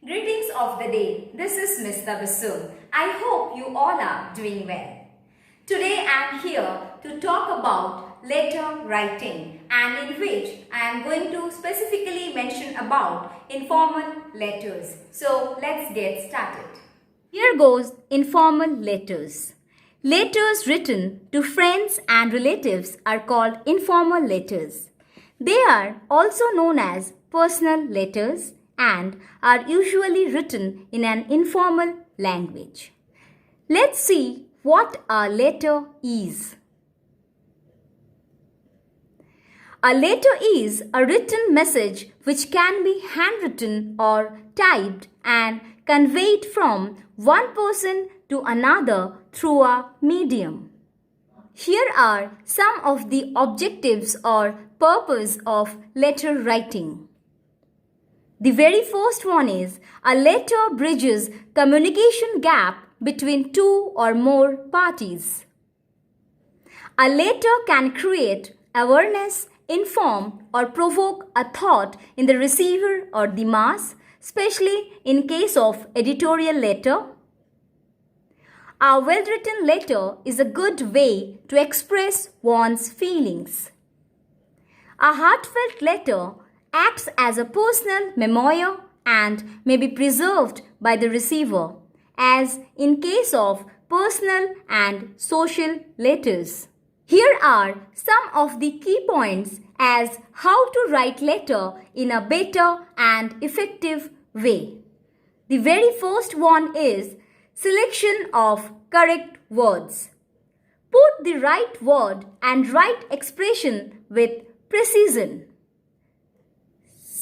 Greetings of the day. This is Ms. Tabassum. I hope you all are doing well. Today I am here to talk about letter writing, and in which I am going to specifically mention about informal letters. So let's get started. Here goes informal letters. Letters written to friends and relatives are called informal letters. They are also known as personal letters and are usually written in an informal language. Let's see what a letter is. A letter is a written message which can be handwritten or typed and conveyed from one person to another through a medium. Here are some of the objectives or purpose of letter writing. The very first one is a letter bridges communication gap between two or more parties. A letter can create awareness, inform or provoke a thought in the receiver or the mass, especially in case of editorial letter. A well-written letter is a good way to express one's feelings. A heartfelt letter acts as a personal memoir and may be preserved by the receiver, as in case of personal and social letters. Here are some of the key points as how to write letter in a better and effective way. The very first one is selection of correct words. Put the right word and right expression with precision.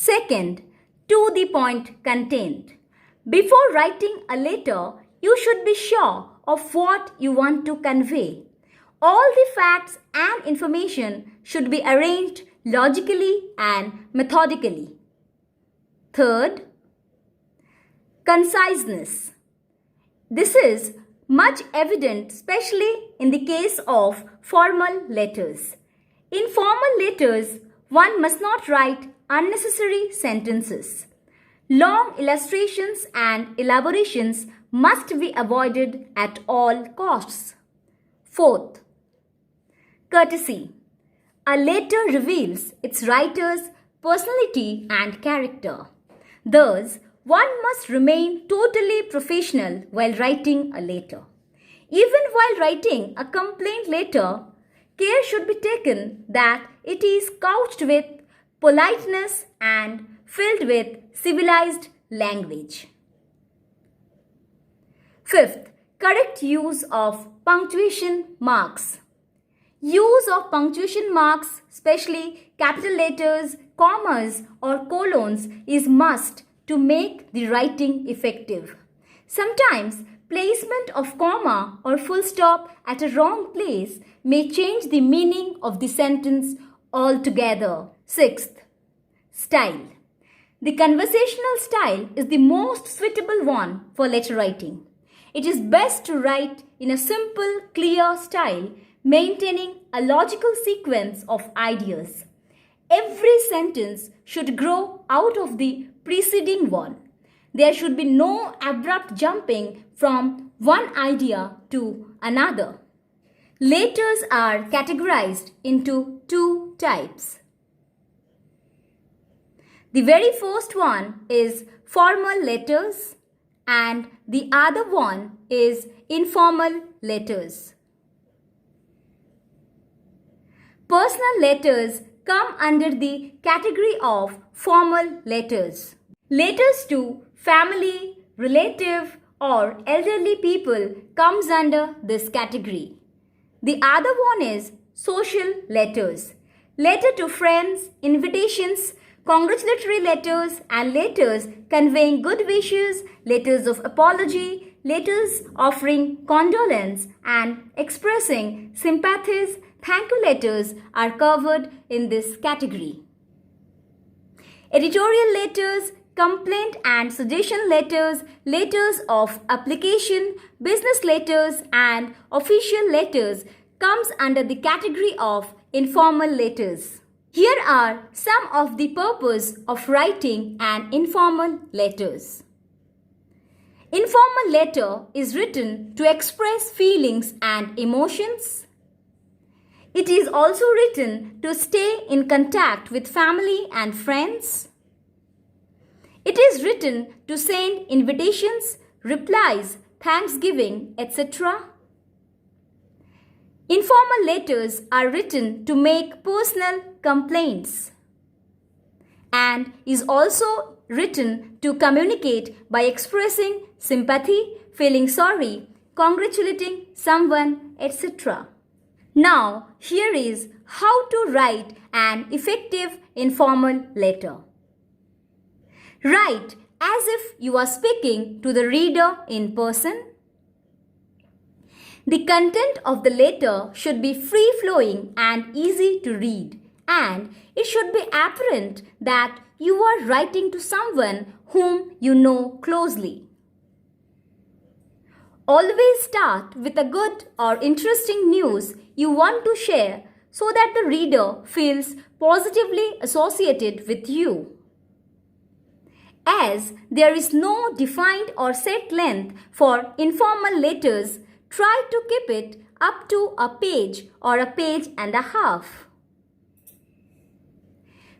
Second, to the point content. Before writing a letter, you should be sure of what you want to convey. All the facts and information should be arranged logically and methodically. Third, conciseness. This is much evident especially in the case of formal letters. In formal letters, one must not write unnecessary sentences. Long illustrations and elaborations must be avoided at all costs. Fourth, courtesy. A letter reveals its writer's personality and character. Thus, one must remain totally professional while writing a letter. Even while writing a complaint letter, care should be taken that it is couched with politeness and filled with civilized language. Fifth, correct use of punctuation marks. Use of punctuation marks, especially capital letters, commas or colons, is must to make the writing effective. Sometimes placement of comma or full stop at a wrong place may change the meaning of the sentence altogether. Sixth, style. The conversational style is the most suitable one for letter writing. It is best to write in a simple, clear style, maintaining a logical sequence of ideas. Every sentence should grow out of the preceding one. There should be no abrupt jumping from one idea to another. Letters are categorized into two types. The very first one is formal letters and the other one is informal letters. Personal letters come under the category of formal letters. Letters to family, relative or elderly people comes under this category. The other one is social letters. Letter to friends, invitations, congratulatory letters and letters conveying good wishes, letters of apology, letters offering condolence and expressing sympathies, thank you letters are covered in this category. Editorial letters, complaint and suggestion letters, letters of application, business letters and official letters comes under the category of informal letters. Here are some of the purpose of writing an informal letters. Informal letter is written to express feelings and emotions. It is also written to stay in contact with family and friends. It is written to send invitations, replies, thanksgiving, etc. Informal letters are written to make personal complaints and is also written to communicate by expressing sympathy, feeling sorry, congratulating someone, etc. Now, here is how to write an effective informal letter. Write as if you are speaking to the reader in person. The content of the letter should be free-flowing and easy to read, and it should be apparent that you are writing to someone whom you know closely. Always start with a good or interesting news you want to share so that the reader feels positively associated with you. As there is no defined or set length for informal letters, try to keep it up to a page or a page and a half.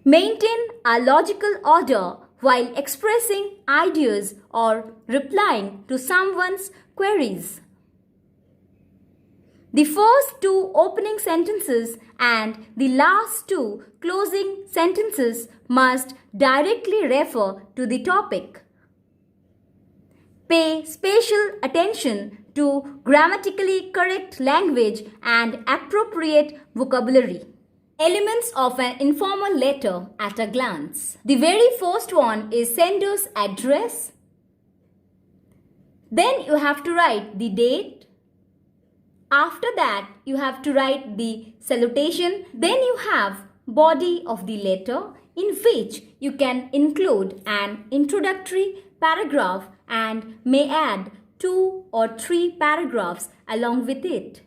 Maintain a logical order while expressing ideas or replying to someone's queries. The first two opening sentences and the last two closing sentences must directly refer to the topic. Pay special attention to grammatically correct language and appropriate vocabulary. Elements of an informal letter at a glance. The very first one is sender's address. Then you have to write the date. After that, you have to write the salutation. Then you have body of the letter, in which you can include an introductory paragraph and may add 2 or 3 paragraphs along with it.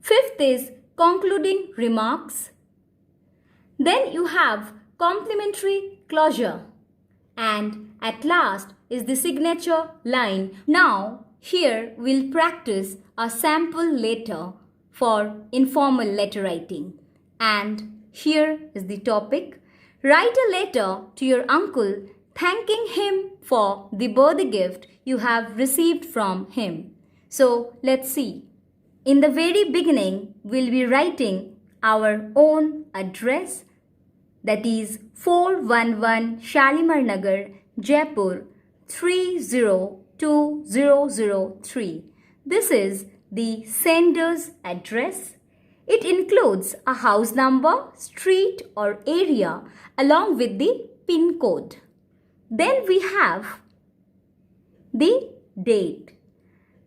Fifth is concluding remarks. Then you have complimentary closure. And at last is the signature line. Now, here we'll practice a sample letter for informal letter writing. And here is the topic. Write a letter to your uncle thanking him for the birthday gift you have received from him. So, let's see. In the very beginning, we'll be writing our own address, that is 411 Shalimar Nagar, Jaipur 302003. This is the sender's address. It includes a house number, street or area along with the PIN code. Then we have the date.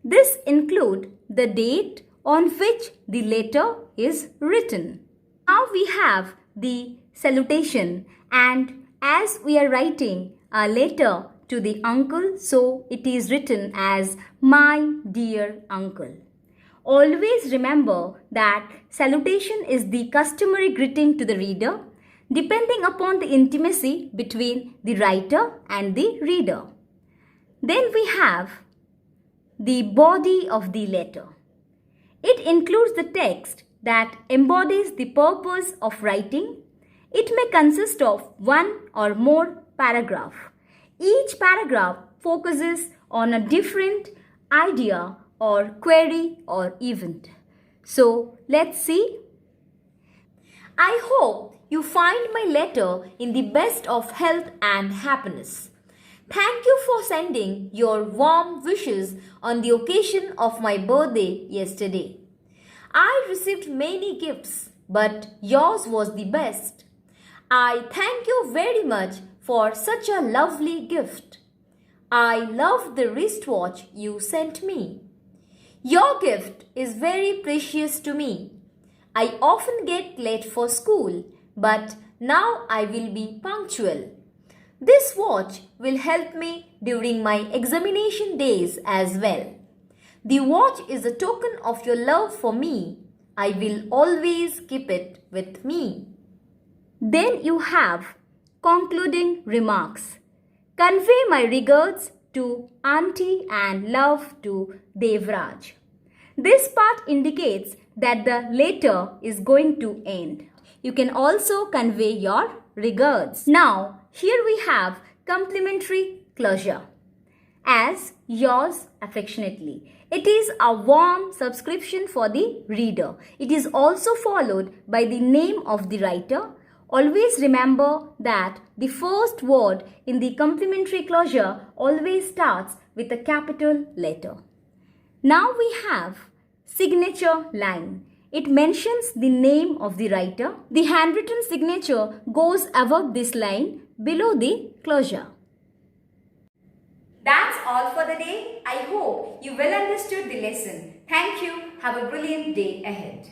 This includes the date on which the letter is written. Now we have the salutation, and as we are writing a letter to the uncle, so it is written as my dear uncle. Always remember that salutation is the customary greeting to the reader, depending upon the intimacy between the writer and the reader. Then we have the body of the letter. It includes the text that embodies the purpose of writing. It may consist of one or more paragraphs. Each paragraph focuses on a different idea or query or event. So, let's see. I hope you find my letter in the best of health and happiness. Thank you for sending your warm wishes on the occasion of my birthday yesterday. I received many gifts, but yours was the best. I thank you very much for such a lovely gift. I love the wristwatch you sent me. Your gift is very precious to me. I often get late for school, but now I will be punctual. This watch will help me during my examination days as well. The watch is a token of your love for me. I will always keep it with me. Then you have concluding remarks. Convey my regards to Auntie and love to Devraj. This part indicates that the letter is going to end. You can also convey your regards. Now, here we have complimentary closure. As yours affectionately. It is a warm subscription for the reader. It is also followed by the name of the writer. Always remember that the first word in the complimentary closure always starts with a capital letter. Now we have signature line. It mentions the name of the writer. The handwritten signature goes above this line below the closure. That's all for the day. I hope you well understood the lesson. Thank you. Have a brilliant day ahead.